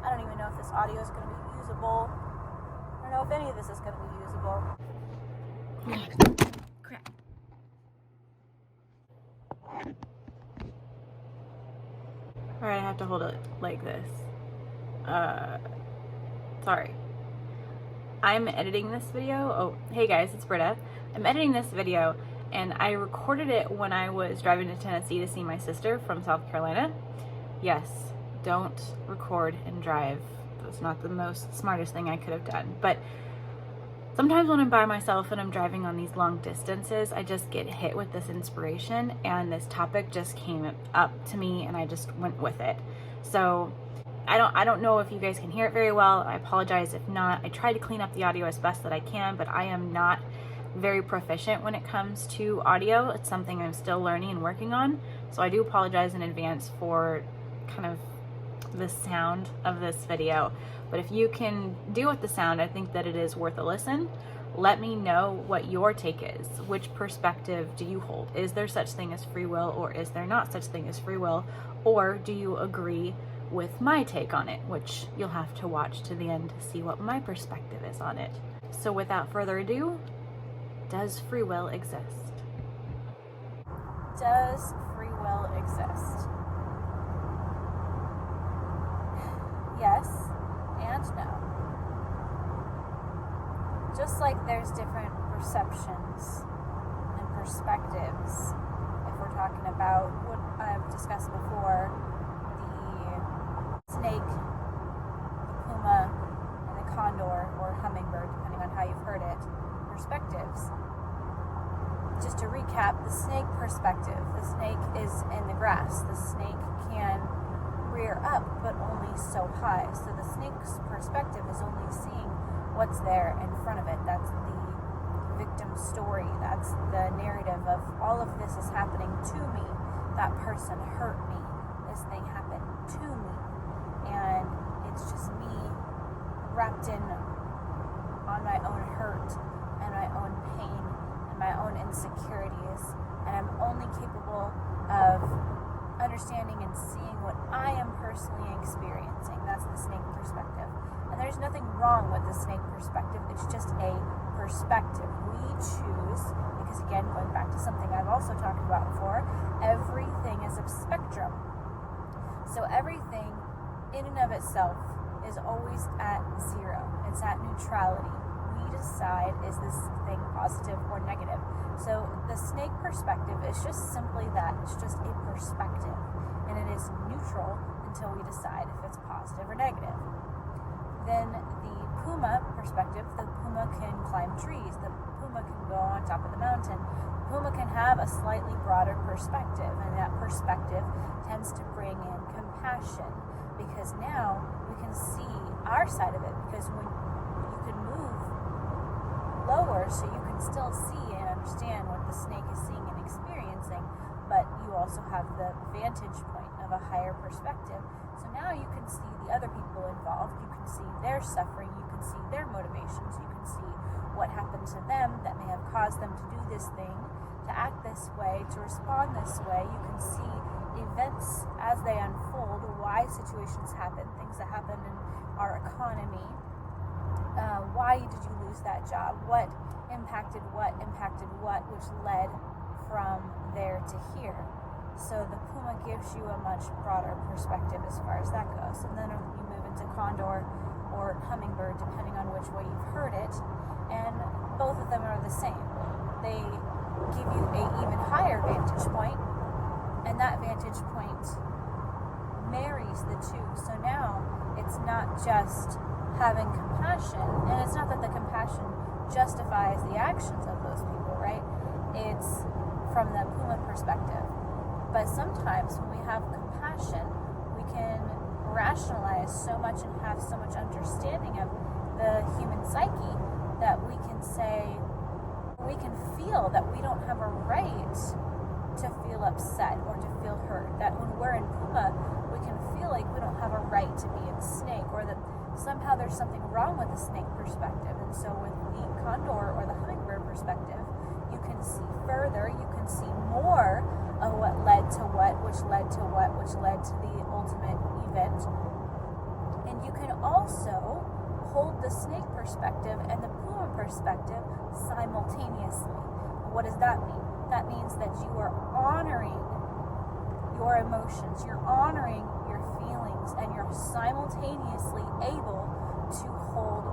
I don't even know if this audio is going to be usable. I don't know if any of this is going to be usable. Crap. Alright, I have to hold it like this. Sorry. I'm editing this video. Oh, hey guys, it's Britta. I'm editing this video, and I recorded it when I was driving to Tennessee to see my sister from South Carolina. Yes, don't record and drive. That's not the most smartest thing I could have done. But sometimes when I'm by myself and I'm driving on these long distances, I just get hit with this inspiration, and this topic just came up to me, and I just went with it. So I don't know if you guys can hear it very well. I apologize if not. I try to clean up the audio as best that I can, but I am not very proficient when it comes to audio. It's something I'm still learning and working on. So I do apologize in advance for kind of the sound of this video. But if you can deal with the sound, I think that it is worth a listen. Let me know what your take is. Which perspective do you hold? Is there such thing as free will, or is there not such thing as free will? Or do you agree with my take on it, which you'll have to watch to the end to see what my perspective is on it. So without further ado, does free will exist? Does free will exist? Yes and no. Just like there's different perceptions and perspectives, if we're talking about what I've discussed before, snake, the puma, and the condor or hummingbird, depending on how you've heard it, perspectives. Just to recap, the snake perspective, the snake is in the grass. The snake can rear up, but only so high. So the snake's perspective is only seeing what's there in front of it. That's the victim story. That's the narrative of all of this is happening to me. That person hurt me. This thing happened to me. And it's just me wrapped in on my own hurt and my own pain and my own insecurities, and I'm only capable of understanding and seeing what I am personally experiencing. That's the snake perspective. And there's nothing wrong with the snake perspective. It's just a perspective. We choose, because again, going back to something I've also talked about before, everything is a spectrum. So everything in and of itself is always at zero. It's at neutrality. We decide, is this thing positive or negative? So the snake perspective is just simply that. It's just a perspective. And it is neutral until we decide if it's positive or negative. Then the puma perspective, the puma can climb trees. The puma can go on top of the mountain. The puma can have a slightly broader perspective, and that perspective tends to bring in compassion. Because now we can see our side of it, because when you can move lower so you can still see and understand what the snake is seeing and experiencing, but you also have the vantage point of a higher perspective. So now you can see the other people involved, you can see their suffering, you can see their motivations, you can see what happened to them that may have caused them to do this thing, to act this way, to respond this way. You can see events as they unfold, why situations happen, things that happen in our economy. Why did you lose that job? What impacted what, which led from there to here. So the puma gives you a much broader perspective as far as that goes. And then you move into condor or hummingbird, depending on which way you've heard it. And both of them are the same. They give you a even higher vantage point, and that vantage point marries the two. So now it's not just having compassion, and it's not that the compassion justifies the actions of those people, right? It's from the puma perspective. But sometimes when we have compassion, we can rationalize so much and have so much understanding of the human psyche that we can say, we can feel that we don't have a right to feel upset or to feel hurt. That when we're in puma, we can feel like we don't have a right to be in snake, or that somehow there's something wrong with the snake perspective. And so with the condor or the hummingbird perspective, you can see further, you can see more of what led to what, which led to what, which led to the ultimate event. And you hold the snake perspective and the puma perspective simultaneously. What does that mean? That means that you are honoring your emotions, you're honoring your feelings, and you're simultaneously able to hold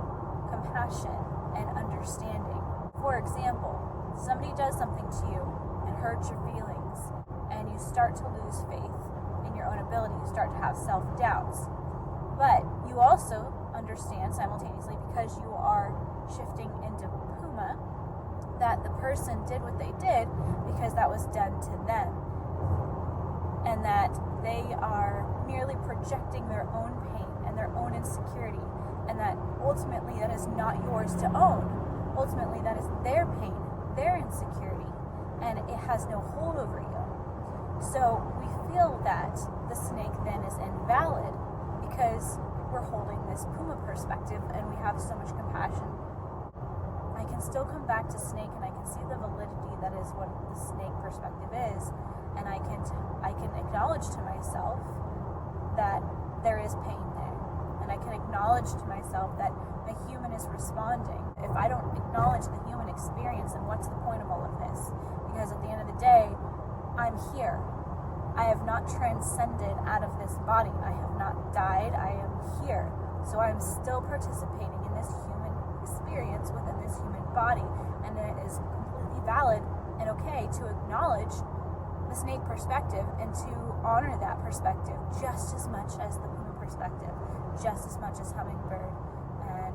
compassion and understanding. For example, somebody does something to you and hurts your feelings, and you start to lose faith in your own ability, you start to have self-doubts. But you also understand simultaneously, because you are shifting into Puma, that the person did what they did because that was done to them, and that they are merely projecting their own pain and their own insecurity, and that ultimately that is not yours to own. Ultimately that is their pain, their insecurity, and it has no hold over you. So we feel that the snake then is invalid because we're holding this Puma perspective and we have so much compassion. I can still come back to snake, and I can see the validity that is what the snake perspective is, and I can acknowledge to myself that there is pain there, and I can acknowledge to myself that a human is responding. If I don't acknowledge the human experience, then what's the point of all of this? Because at the end of the day, I'm here. I have not transcended out of this body. I have not died. I am here. So I'm still participating in this human experience within this human body, and it is completely valid and okay to acknowledge the snake perspective and to honor that perspective just as much as the Puma perspective, just as much as hummingbird and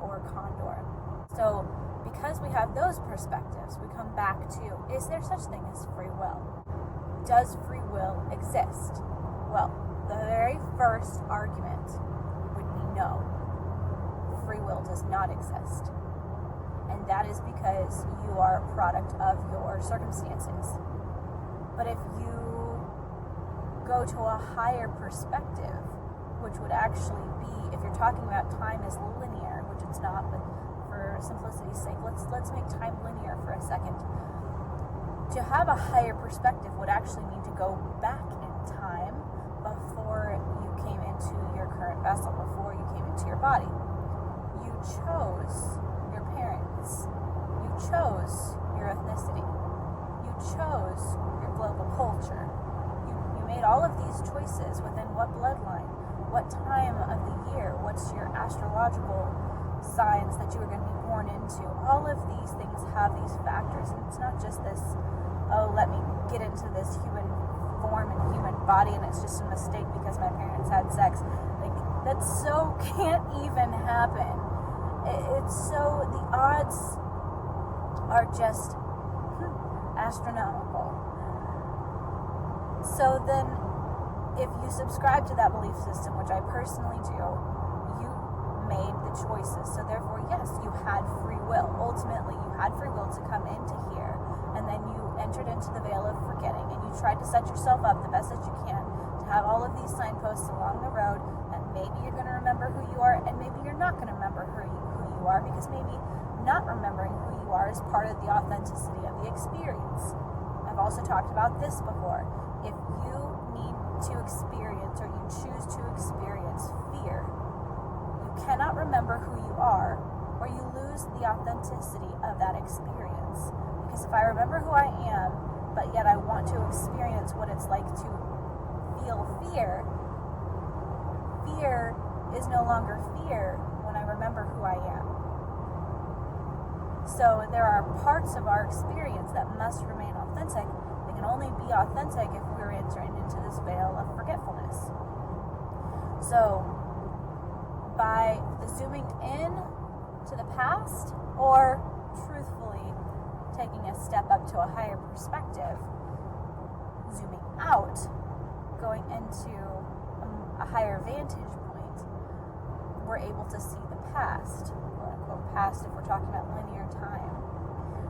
or condor. So because we have those perspectives, we come back to, is there such thing as free will? Does free will exist? Well, the very first argument would be no. Free will does not exist. And that is because you are a product of your circumstances. But if you go to a higher perspective, which would actually be, if you're talking about time as linear, which it's not, but for simplicity's sake, let's make time linear for a second. To have a higher perspective would actually mean to go back in time before you came into your current vessel, before you came into your body. You chose your parents. You chose your ethnicity. You chose your global culture. You made all of these choices within what bloodline, what time of the year, what's your astrological signs that you were going to be born into. All of these things have these factors, and it's not just this, oh, let me get into this human form and human body, and it's just a mistake because my parents had sex. Like, that so can't even happen. It's so, the odds are just astronomical. So then, if you subscribe to that belief system, which I personally do, you made the choices. So therefore, yes, you had free will. Ultimately, you had free will to come into here, and then you entered into the veil of forgetting, and you tried to set yourself up the best that you can to have all of these signposts along the road, and maybe you're going to remember who you are, and maybe you're not going to remember who you are, because maybe not remembering who you are is part of the authenticity of the experience. I've also talked about this before. If you need to experience, or you choose to experience fear, you cannot remember who you are, or you lose the authenticity of that experience. Because if I remember who I am, but yet I want to experience what it's like to feel fear, fear is no longer fear when I remember who I am. So there are parts of our experience that must remain authentic. They can only be authentic if we're entering into this veil of forgetfulness. So by zooming in to the past, or truthfully taking a step up to a higher perspective, zooming out, going into a higher vantage point, we're able to see the past, quote unquote past, if we're talking about linear time.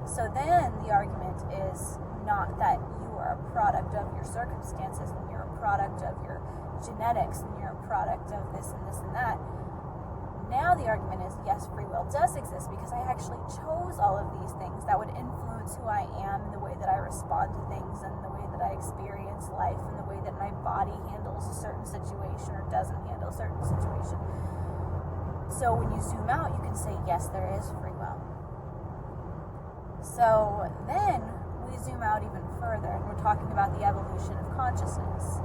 So then the argument is not that you are a product of your circumstances, and you're a product of your genetics, and you're a product of this and this and that. Now the argument is, yes, free will does exist, because I actually chose all of these things that would influence who I am, and the way that I respond to things, and the way that I experience life, and the way that my body handles a certain situation or doesn't handle a certain situation. So when you zoom out, you can say, yes, there is free will. So then we zoom out even further, and we're talking about the evolution of consciousness.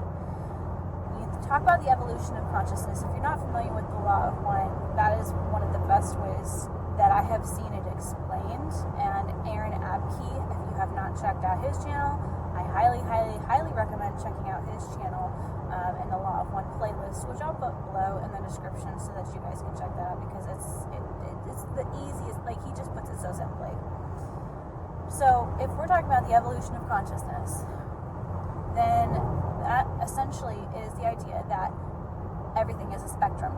You talk about the evolution of consciousness. If you're not familiar with the law of one, that is one of the best ways that I have seen it explained. And Aaron Abke, if you have not checked out his channel, I highly, highly, highly recommend checking out his channel and the Law of One playlist, which I'll put below in the description so that you guys can check that out, because it's the easiest. Like, he just puts it so simply. So if we're talking about the evolution of consciousness, then that essentially is the idea that everything is a spectrum,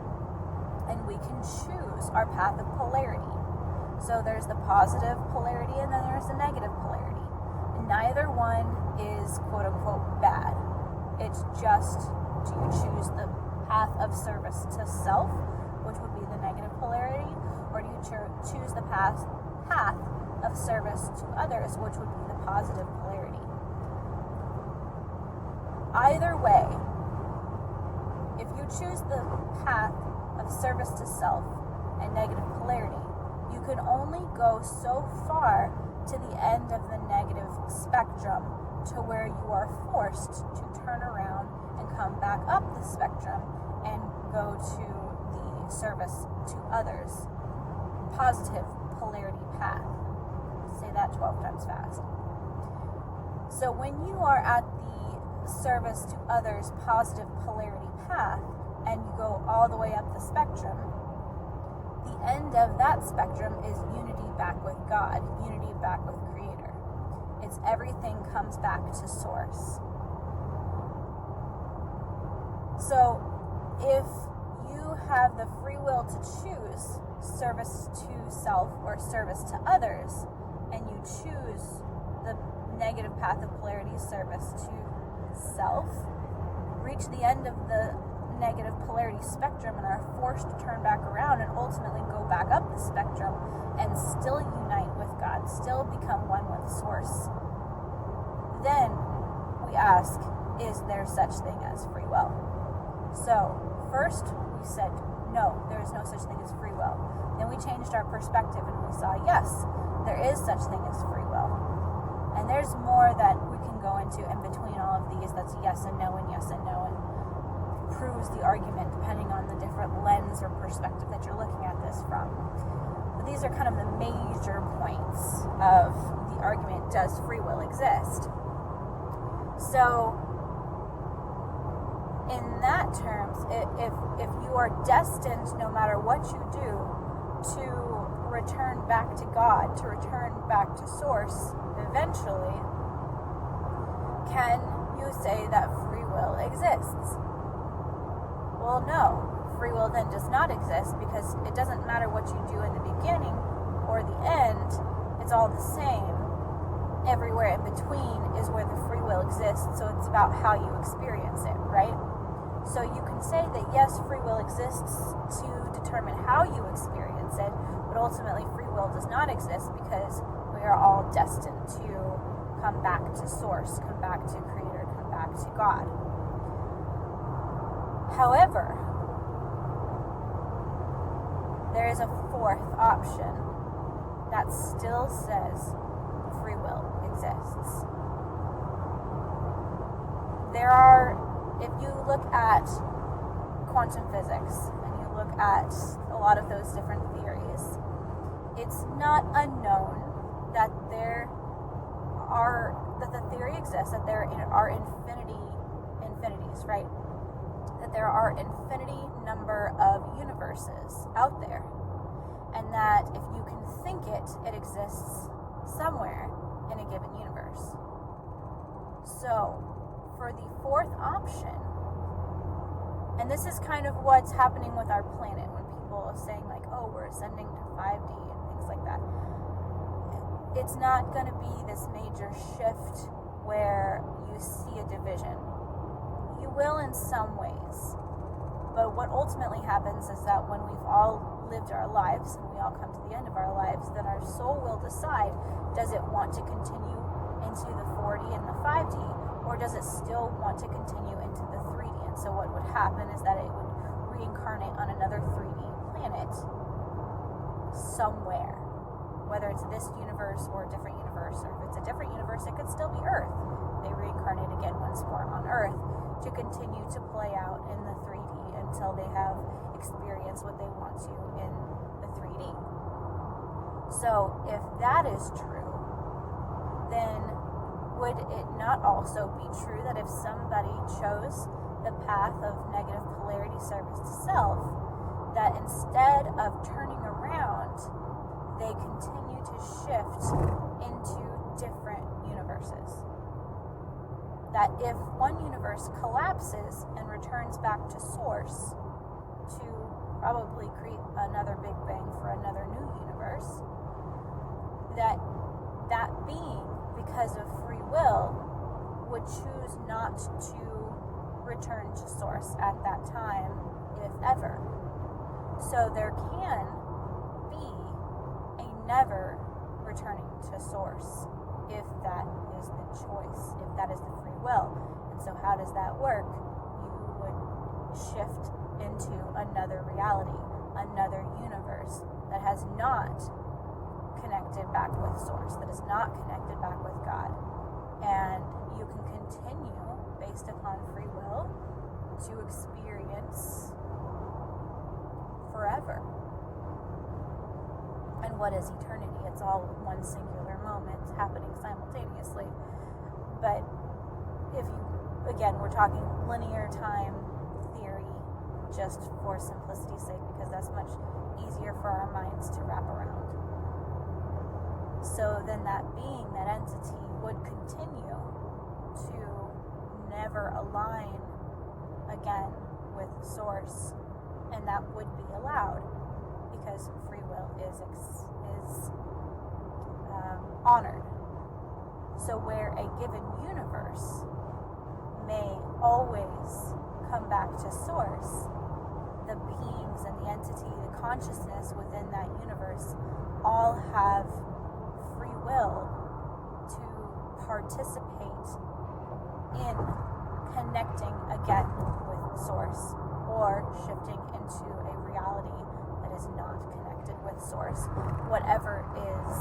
and we can choose our path of polarity. So there's the positive polarity, and then there's the negative polarity. And neither one is quote unquote bad. It's just, do you choose the path of service to self, which would be the negative polarity, or do you choose the path of service to others, which would be the positive polarity? Either way, if you choose the path of service to self and negative polarity, you can only go so far to the end of the negative spectrum, to where you are forced to turn around and come back up the spectrum and go to the service to others, positive polarity path. Say that 12 times fast. So when you are at the service to others positive polarity path, and you go all the way up the spectrum, the end of that spectrum is unity back with God, unity back with Creator. It's everything comes back to source. So if you have the free will to choose service to self or service to others, and you choose the negative path of polarity, service to self, reach the end of the negative polarity spectrum and are forced to turn back around and ultimately go back up the spectrum and still unite with God, still become one with source, then we ask, is there such thing as free will? So first we said, no, there is no such thing as free will. Then we changed our perspective and we saw, yes, there is such thing as free will. And there's more that we can go into in between all of these. That's yes and no and yes and no, and proves the argument depending on the different lens or perspective that you're looking at this from. But these are kind of the major points of the argument, does free will exist? So in that terms, if you are destined, no matter what you do, to return back to God, to return back to source eventually, can you say that free will exists? Well, no. Free will then does not exist, because it doesn't matter what you do in the beginning or the end, it's all the same. Everywhere in between is where the free will exists, so it's about how you experience it, right? So you can say that yes, free will exists to determine how you experience it, but ultimately free will does not exist, because we are all destined to come back to source, come back to Creator, come back to God. However, there is a fourth option that still says free will exists. There are, if you look at quantum physics and you look at a lot of those different theories, it's not unknown that the theory exists that there are infinities, right? That there are infinity number of universes out there, and that if you can think it, it exists somewhere in a given universe. So for the fourth option, and this is kind of what's happening with our planet when people are saying like, oh, we're ascending to 5D and things like that. It's not going to be this major shift where you see a division. You will in some ways, but what ultimately happens is that when we've all lived our lives and we all come to the end of our lives, then our soul will decide, does it want to continue into the 4D and the 5D, or does it still want to continue into the 3D? And so what would happen is that it would reincarnate on another 3D planet somewhere. Whether it's this universe or a different universe, or if it's a different universe, it could still be Earth. They reincarnate again once more on Earth to continue to play out in the 3D until they have experienced what they want to in the 3D. So if that is true, then would it not also be true that if somebody chose the path of negative polarity service to self, that instead of turning around, they continue to shift into different universes? That if one universe collapses and returns back to source to probably create another Big Bang for another new universe, that being, because of free will, would choose not to return to source at that time, if ever. So there can be a never returning to source if that is the choice, if that is the free will. And so how does that work? You would shift into another reality, another universe that has not connected back with source, that is not connected back with God. And you can continue, based upon free will, to experience forever. And what is eternity? It's all one singular moment happening simultaneously. But if you, again, we're talking linear time theory just for simplicity's sake, because that's much easier for our minds to wrap around. So then that being, that entity, would continue to never align again with source, and that would be allowed because free will is honored. So where a given universe may always come back to source, the beings and the entity, the consciousness within that universe all have free will to participate in connecting again with source, or shifting into a reality that is not connected with source, whatever is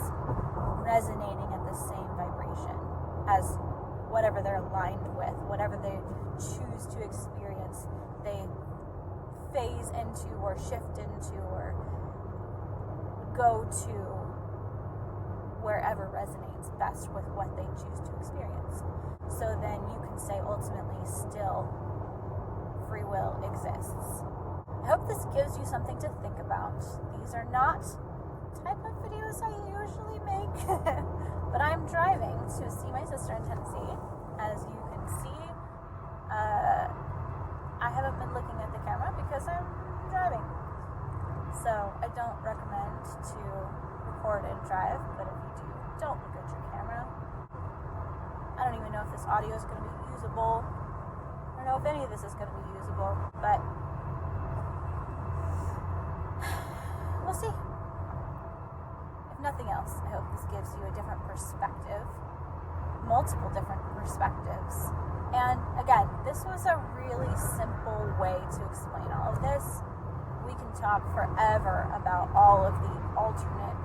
resonating at the same vibration as whatever they're aligned with, whatever they choose to experience, they phase into or shift into or go to wherever resonates best with what they choose to experience. So then you can say ultimately still free will exists. I hope this gives you something to think about. These are not the type of videos I usually make, but I'm driving to see my sister in Tennessee. As you can see, I haven't been looking at the camera because I'm driving. So I don't recommend to record and drive, but if you do, don't look at your camera. I don't even know if this audio is going to be usable. I don't know if any of this is going to be usable, but we'll see. If nothing else, I hope this gives you a different perspective, multiple different perspectives. And again, this was a really simple way to explain all of this. We can talk forever about all of the alternate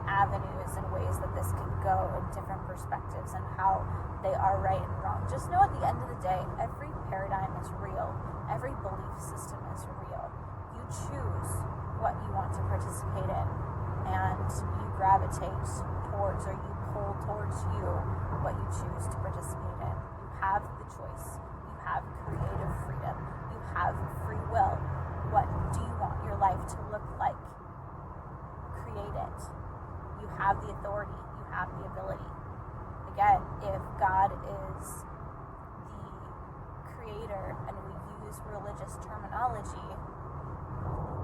avenues and ways that this can go in different perspectives and how they are right and wrong. Just know at the end of the day, every paradigm is real. Every belief system is real. You choose what you want to participate in, and you gravitate towards, or you pull towards you what you choose to participate in. You have the choice. You have creative freedom. You have free will. What do you want your life to look like? Create it. You have the authority. You have the ability. Again, if God is the creator and we use religious terminology,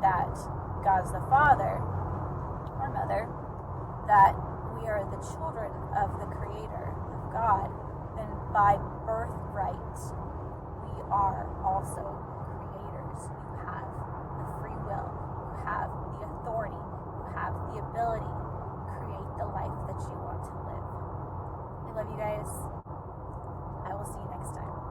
that God's the father or mother, that we are the children of the creator, of God, then by birthright, we are also creators. You have the free will. You have the authority. You have the ability to create the life that you want to live. I love you guys. I will see you next time.